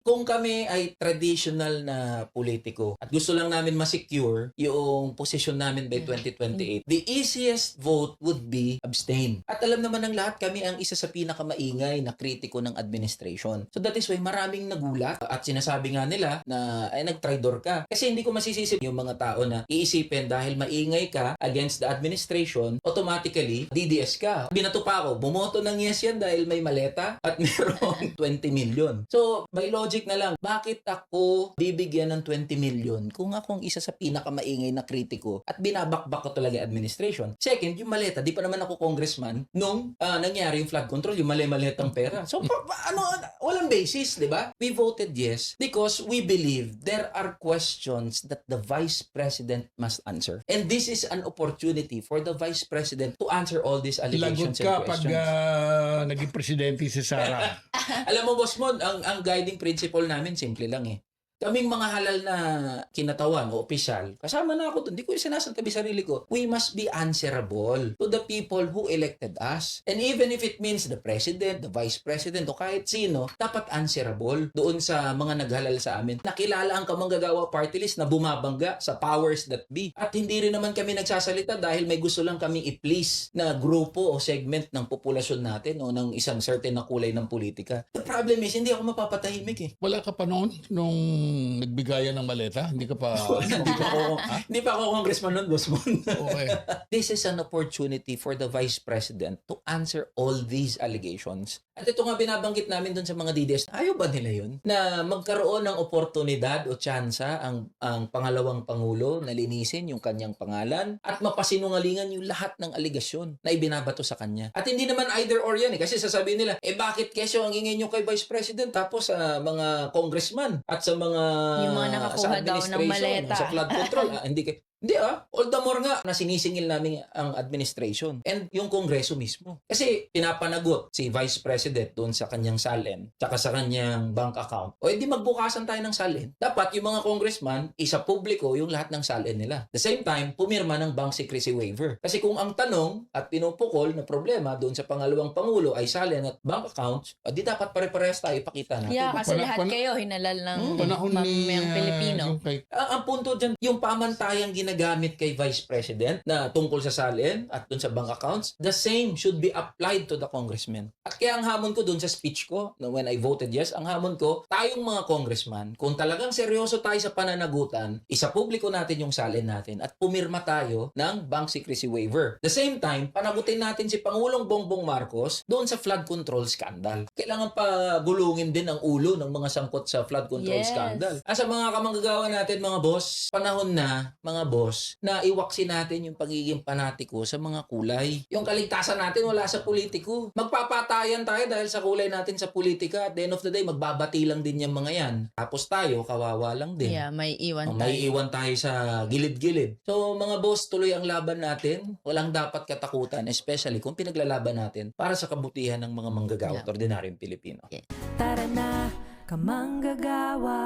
Kung kami ay traditional na politiko at gusto lang namin ma-secure yung posisyon namin by 2028, the easiest vote would be abstain. At alam naman ng lahat, kami ang isa sa pinakamaingay na kritiko ng administration. So that is why maraming nagulat at sinasabi nga nila na ay nag-traitor ka. Kasi hindi ko masisisi yung mga tao na iisipin dahil maingay ka against the administration, automatically DDS ka. Binato pa ako, bumoto ng yes yan dahil may maleta at merong 20 million. So, by logic na lang, bakit ako bibigyan ng 20 million kung ako ang isa sa pinakamaingay na kritiko at binabakbak ko talaga administration? Second, yung maleta, di pa naman ako congressman nung nangyari yung flood control, yung mali-maletang pera. So, walang basis, di ba? We voted yes because we believe there are questions that the Vice President must answer. And this is an opportunity for the Vice President to answer all these Lagot allegations ka and pag questions. naging presidente si Sara. Alam mo, Boss Mon, ang guiding principle namin, simple lang eh. Kaming mga halal na kinatawan o opisyal, kasama na ako doon, di ko sinasantabi sarili ko, we must be answerable to the people who elected us. And even if it means the president, the vice president, o kahit sino, dapat answerable doon sa mga naghalal sa amin. Nakilala ang Kamanggagawa Party List na bumabangga sa powers that be. At hindi rin naman kami nagsasalita dahil may gusto lang kaming i-please na grupo o segment ng populasyon natin o ng isang certain na kulay ng politika. The problem is, hindi ako mapapatahimik eh. Wala ka pa noon nung nagbigayan ng maleta? Hindi ka pa... Hindi pa ako congressman nun, Boss Mon. Okay. This is an opportunity for the Vice President to answer all these allegations. At ito nga binabanggit namin dun sa mga DDS. Ayaw ba nila yun? Na magkaroon ng oportunidad o tsansa ang pangalawang Pangulo na linisin yung kanyang pangalan at mapasinungalingan yung lahat ng aligasyon na ibinabato sa kanya. At hindi naman either or yan eh. Kasi sasabihin nila, bakit kesyo ang ingay nyo kay Vice President tapos sa mga congressman at sa mga Yung mga nakakuha daw ng maleta. sa flood control. Hindi all the more nga na sinisingil namin ang administration and yung Kongreso mismo. Kasi pinapanagot si Vice President doon sa kanyang salin tsaka sa kanyang bank account. O hindi magbukasan tayo ng salin. Dapat yung mga congressman, isa publiko yung lahat ng salin nila. The same time, pumirma ng bank secrecy waiver. Kasi kung ang tanong at pinupukol na problema doon sa pangalawang Pangulo ay salin at bank accounts, di dapat pare-parehas tayo ipakita natin. Yeah, kasi lahat kayo hinalal ng Panahon ni mamayang Pilipino. yung kay Ang punto dyan, yung pamantayang ginagamit kay Vice President na tungkol sa salin at dun sa bank accounts, the same should be applied to the congressman. At kaya ang hamon ko dun sa speech ko, when I voted yes, ang hamon ko, tayong mga congressman, kung talagang seryoso tayo sa pananagutan, isapubliko natin yung salin natin at pumirma tayo ng bank secrecy waiver. The same time, panagutin natin si Pangulong Bongbong Marcos doon sa flood control scandal. Kailangan pa gulungin din ang ulo ng mga sangkot sa flood control Yes. scandal. Sa mga kamanggagawa natin, mga boss, panahon na, mga boss, na iwaksin natin yung pagiging panatiko sa mga kulay. Yung kaligtasan natin wala sa politiko. Magpapatayan tayo dahil sa kulay natin sa politika. At the end of the day, magbabati lang din yung mga yan. Tapos tayo, kawawa lang din. Yeah, may iwan May tayo. iwan tayo sa gilid-gilid. So, mga boss, tuloy ang laban natin. Walang dapat katakutan, especially kung pinaglalaban natin para sa kabutihan ng mga manggagawa at ordinaryong Pilipino. Tara na, kamanggagawa.